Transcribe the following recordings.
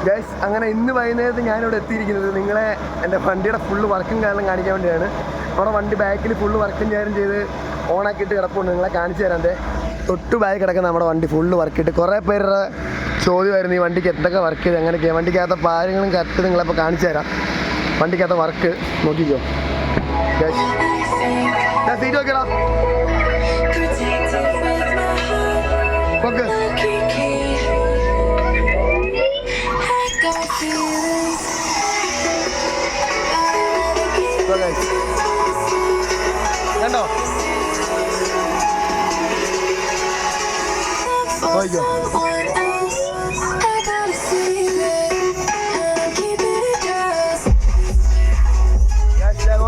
Guys, അങ്ങനെ ഇന്ന് വൈകുന്നേരത്ത് ഞാനിവിടെ എത്തിയിരിക്കുന്നത് നിങ്ങളെ എൻ്റെ വണ്ടിയുടെ ഫുള്ള് വർക്കും കാരണം കാണിക്കാൻ വേണ്ടിയാണ്. നമ്മുടെ വണ്ടി ബാക്കിൽ ഫുള്ള് വർക്കും ചെയ്ത് ഓണാക്കിയിട്ട് കിടപ്പുണ്ട്. നിങ്ങളെ കാണിച്ചു തരാം. തൊട്ട് ബാഗ് കിടക്കുന്ന നമ്മുടെ വണ്ടി ഫുള്ള് വർക്കിയിട്ട് കുറേ പേരുടെ ചോദ്യമായിരുന്നു ഈ വണ്ടിക്ക് എന്തൊക്കെ വർക്ക് ചെയ്ത് എങ്ങനെയൊക്കെയാണ്. വണ്ടിക്കകത്ത കാര്യങ്ങളും കറക്റ്റ് നിങ്ങളപ്പോൾ കാണിച്ചു തരാം. വണ്ടിക്കകത്ത വർക്ക് നോക്കിക്കോ. ഞാൻ സീറ്റ് നോക്കിയടാ. ഓക്കെ, കണ്ടോ നോക്കിക്കോ.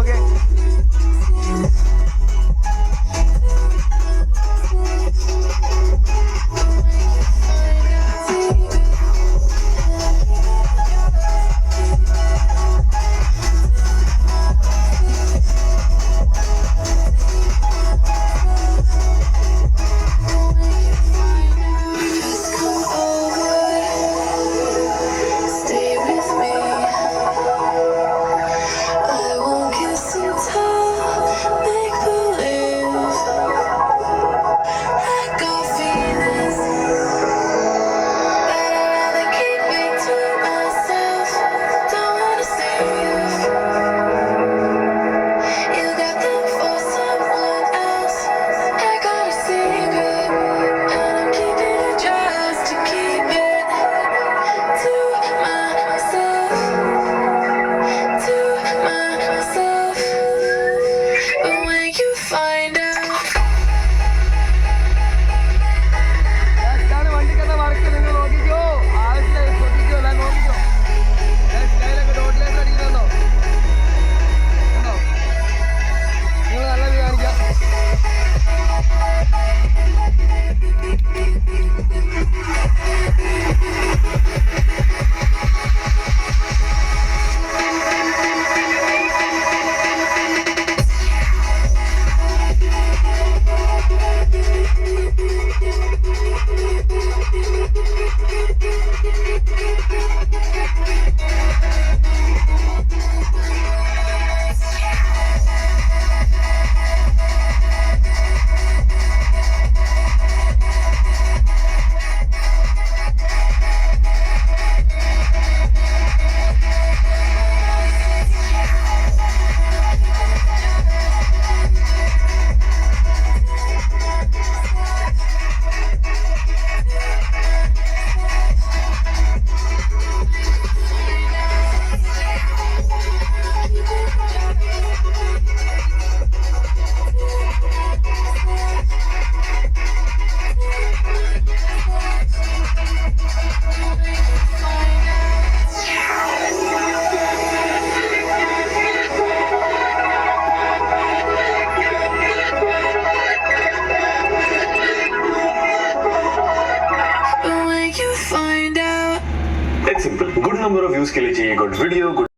ഓക്കെ,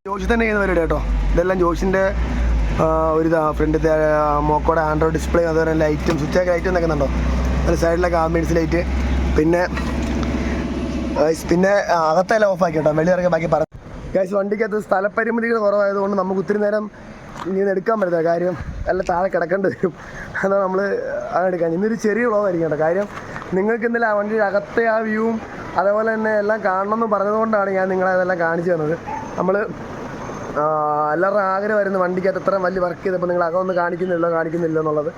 ജോഷി തന്നെ ചെയ്യുന്ന പരിപാടി കേട്ടോ. ഇതെല്ലാം ജോഷിൻ്റെ ഒരു ഫ്രണ്ടിലത്തെ മോക്കോടെ ആൻഡ്രോയിഡ് ഡിസ്പ്ലേ, അതുപോലെ ലൈറ്റും സ്വിച്ചൊക്കെ ലൈറ്റും നിൽക്കുന്നുണ്ടോ. അതിൽ സൈഡിലൊക്കെ ആംബിയൻസ് ലൈറ്റ്, പിന്നെ അകത്തെല്ലാം ഓഫാക്കി കേട്ടോ. വെളിയിറങ്ങി ബാക്കി പറഞ്ഞു. ഗൈസ്, വണ്ടിക്കകത്ത് സ്ഥലപരിമിതികൾ കുറവായതുകൊണ്ട് നമുക്ക് ഒത്തിരി നേരം ഇങ്ങനെ എടുക്കാൻ പറ്റില്ല. കാര്യം എല്ലാം താഴെ കിടക്കേണ്ടി വരും. എന്നാൽ നമ്മൾ അങ്ങനെ എടുക്കാൻ ഇന്നൊരു ചെറിയ വ്ളോഗായിരിക്കും കേട്ടോ. കാര്യം നിങ്ങൾക്ക് ഇന്നലെ ആ വണ്ടിയുടെ അകത്തെ ആ വ്യൂവും അതേപോലെ തന്നെ എല്ലാം കാണണമെന്ന് പറഞ്ഞതുകൊണ്ടാണ് ഞാൻ നിങ്ങളെ അതെല്ലാം കാണിച്ചു തന്നത്. നമ്മൾ എല്ലാവരുടെ ആഗ്രഹമായിരുന്നു വണ്ടിക്കകത്ത് എത്ര വലിയ വർക്ക് ചെയ്തപ്പോൾ നിങ്ങൾ അകമൊന്നും കാണിക്കുന്നില്ല എന്നുള്ളത്.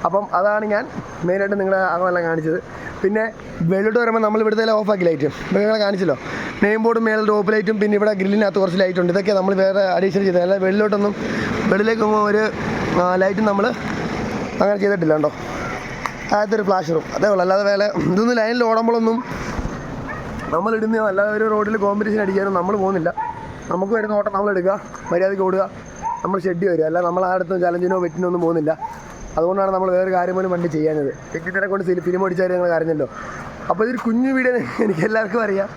അപ്പം അതാണ് ഞാൻ മെയിനായിട്ട് നിങ്ങളെ അകമെല്ലാം കാണിച്ചത്. പിന്നെ വെളിലോട്ട് വരുമ്പോൾ നമ്മൾ ഇവിടുത്തെ ഓഫാക്കി ലൈറ്റ് നിങ്ങളെ കാണിച്ചല്ലോ. നെയിം ബോർഡും മേളിൽ ടോപ്പ് ലൈറ്റും പിന്നെ ഇവിടെ ഗ്രില്ലിനകത്ത് കുറച്ച് ലൈറ്റ് ഉണ്ട്. ഇതൊക്കെ നമ്മൾ വേറെ അഡീഷണൽ ചെയ്തത്. അല്ല വെളിയിലേക്ക് പോകുമ്പോൾ ഒരു ലൈറ്റും നമ്മൾ അങ്ങനെ ചെയ്തിട്ടില്ല കേട്ടോ. ആദ്യത്തെ ഫ്ലാഷറും അതേ ഉള്ളൂ. അല്ലാതെ വേറെ ഇതൊന്നും ലൈനിൽ ഓടുമ്പോഴൊന്നും നമ്മളിടുന്ന, അല്ലാതെ ഒരു റോഡിൽ കോമ്പറ്റീഷൻ അടിക്കാനും നമ്മൾ പോകുന്നില്ല. നമുക്ക് വരുന്ന ഓട്ടം നമ്മളെടുക്കുക, മര്യാദയ്ക്ക് ഓടുക, നമ്മൾ ഷെഡ് വരിക. അല്ല നമ്മൾ ആടുത്തും ചലഞ്ചിനോ വെറ്റിനോ ഒന്നും പോകുന്നില്ല. അതുകൊണ്ടാണ് നമ്മൾ വേറെ കാര്യം പോലും വണ്ടി ചെയ്യാനത്. ടെക്നിക്കിനെ കൊണ്ട് ഫിലിം അടിച്ചാൽ ഞങ്ങൾ അറിഞ്ഞല്ലോ. അപ്പോൾ ഇതൊരു കുഞ്ഞു വീഡിയോ എനിക്ക് എല്ലാവർക്കും അറിയാം.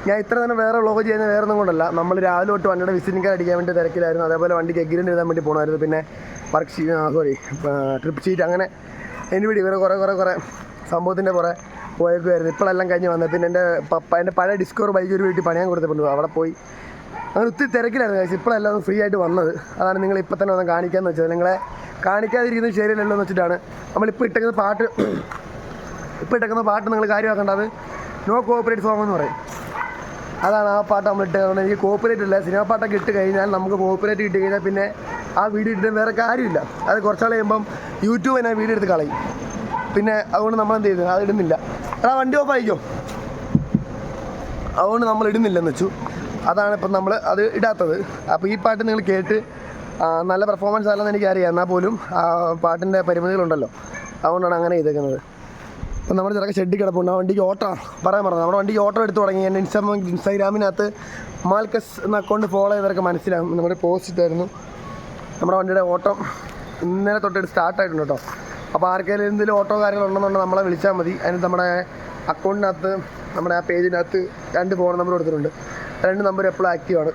ഞാൻ ഇത്ര തന്നെ വേറെ വ്ളോഗ് ചെയ്യുന്നത് വേറെ ഒന്നും കൊണ്ടല്ല. നമ്മൾ രാവിലെ തൊട്ട് വണ്ടിയുടെ വിസിറ്റിംഗ് കാർഡ് അടിക്കാൻ വേണ്ടി തിരക്കിലായിരുന്നു. അതേപോലെ വണ്ടിക്ക് എഗ്രിമെൻ്റ് എഴുതാൻ വേണ്ടി പോകണമായിരുന്നു. പിന്നെ ട്രിപ്പ് ഷീറ്റ്, അങ്ങനെ എൻ്റെ വീഡിയോ കുറേ സംഭവത്തിൻ്റെ കുറേ പോയേക്കുമായിരുന്നു. ഇപ്പോഴെല്ലാം കഴിഞ്ഞ് വന്നത്. പിന്നെ എൻ്റെ പഴയ ഡിസ്കവർ ബൈക്ക് ഒരു വീട്ടിൽ പണിയാൻ കൊടുത്തിട്ടുണ്ട്. അവിടെ പോയി അങ്ങനെ ഒത്തിരി തിരക്കിലായിരുന്നു കഴിച്ചു. ഇപ്പോഴെല്ലാം ഫ്രീ ആയിട്ട് വന്നത്. അതാണ് നിങ്ങൾ ഇപ്പം തന്നെ ഒന്ന് കാണിക്കാമെന്ന് വെച്ചത്. നിങ്ങളെ കാണിക്കാതിരിക്കുന്നത് ശരിയല്ലല്ലോ എന്ന് വെച്ചിട്ടാണ് നമ്മളിപ്പോൾ ഇട്ടേക്കുന്ന പാട്ട് നിങ്ങൾ കാര്യമാക്കേണ്ടത് നോ കോപ്പറേറ്റ് സോങ് എന്ന് പറയും. അതാണ് ആ പാട്ട് നമ്മൾ ഇട്ടത്. എനിക്ക് കോപ്പറേറ്റ് ഇല്ല. സിനിമ പാട്ടൊക്കെ ഇട്ട് കഴിഞ്ഞാൽ നമുക്ക് കോപ്പറേറ്റ് കിട്ടി കഴിഞ്ഞാൽ പിന്നെ ആ വീഡിയോ ഇട്ടിട്ട് വേറെ കാര്യമില്ല. അത് കുറച്ചാൾ കഴിയുമ്പം യൂട്യൂബ് തന്നെ വീഡിയോ എടുത്ത് കളയും. പിന്നെ അതുകൊണ്ട് നമ്മളെന്ത് ചെയ്തു, അത് ഇടുന്നില്ല. വണ്ടി ഓഫ് ആയിക്കോ, അതുകൊണ്ട് നമ്മൾ ഇടുന്നില്ലെന്ന് വെച്ചു. അതാണ് ഇപ്പം നമ്മൾ അത് ഇടാത്തത്. അപ്പോൾ ഈ പാട്ട് നിങ്ങൾ കേട്ട് നല്ല പെർഫോമൻസ് അല്ലെന്ന് എനിക്കറിയാം. എന്നാൽ പോലും ആ പാട്ടിൻ്റെ പരിമിതികളുണ്ടല്ലോ, അതുകൊണ്ടാണ് അങ്ങനെ ചെയ്തേക്കുന്നത്. അപ്പം നമ്മൾ ചിലപ്പോൾ ഷെഡിൽ കിടപ്പുണ്ട്. ആ വണ്ടിക്ക് ഓട്ടോ പറയാൻ പറഞ്ഞു. നമ്മുടെ വണ്ടിക്ക് ഓട്ടോ എടുത്ത് തുടങ്ങി. എൻ്റെ ഇൻസ്റ്റാഗ്രാമിനകത്ത് മാൽക്കസ് എന്ന അക്കൗണ്ട് ഫോളോ ചെയ്തവർക്ക് മനസ്സിലാകും. നമ്മുടെ പോസ്റ്റ് ഇട്ടായിരുന്നു. നമ്മുടെ വണ്ടിയുടെ ഓട്ടം ഇന്നലെ തൊട്ടിട്ട് സ്റ്റാർട്ടായിട്ടുണ്ട് കേട്ടോ. അപ്പോൾ ആർക്കെങ്കിലും എന്തെങ്കിലും ഓട്ടോ കാര്യങ്ങളുണ്ടെന്നുണ്ടെങ്കിൽ നമ്മളെ വിളിച്ചാൽ മതി. അതിന് നമ്മുടെ അക്കൗണ്ടിനകത്ത്, നമ്മുടെ ആ പേജിനകത്ത് 2 ഫോൺ നമ്പർ കൊടുത്തിട്ടുണ്ട്. 2 നമ്പർ എപ്പോഴും ആക്റ്റീവാണ്.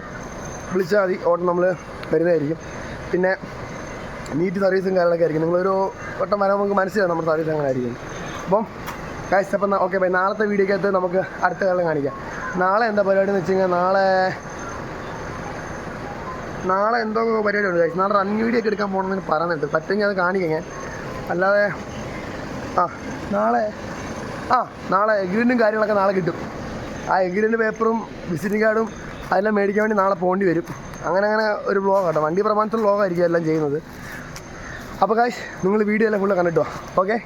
വിളിച്ചാൽ മതി, ഓട്ടം നമ്മൾ വരുന്നതായിരിക്കും. പിന്നെ നീറ്റ് സർവീസും കാര്യങ്ങളൊക്കെ ആയിരിക്കും. നിങ്ങളൊരു വട്ടം വരാൻ നമുക്ക് മനസ്സിലാവും നമ്മുടെ സർവീസ് അങ്ങനെ ആയിരിക്കും. അപ്പം ഗൈസ്, അപ്പം ഓക്കെ ബൈ. നാളത്തെ വീഡിയോക്കകത്ത് നമുക്ക് അടുത്ത കാലം കാണിക്കാം. നാളെ എന്താ പരിപാടി എന്ന് വെച്ച് കഴിഞ്ഞാൽ നാളെ എന്തോ പരിപാടിയുണ്ട് ഗൈസ്. നാളെ റണ്ണിങ് വീഡിയോ ഒക്കെ എടുക്കാൻ പോകണമെന്ന് പറയുന്നുണ്ട്. പറ്റുമെങ്കിൽ അത് കാണിക്കാം ഞാൻ. അല്ലാതെ നാളെ എഗ്രിമെൻറ്റും കാര്യങ്ങളൊക്കെ നാളെ കിട്ടും. ആ എഗ്രിമെൻറ്റ് പേപ്പറും വിസിറ്റിംഗ് കാർഡും അതെല്ലാം മേടിക്കാൻ വേണ്ടി നാളെ പോകേണ്ടി വരും. അങ്ങനെ ഒരു വ്ളോഗ് കേട്ടോ, വണ്ടി പ്രമാണത്തിൽ വ്ളോഗായിരിക്കും എല്ലാം ചെയ്യുന്നത്. അപ്പോൾ ഗൈസ്, നിങ്ങൾ വീഡിയോ എല്ലാം ഫുള്ള് കണ്ടിട്ടോ. ഓക്കെ.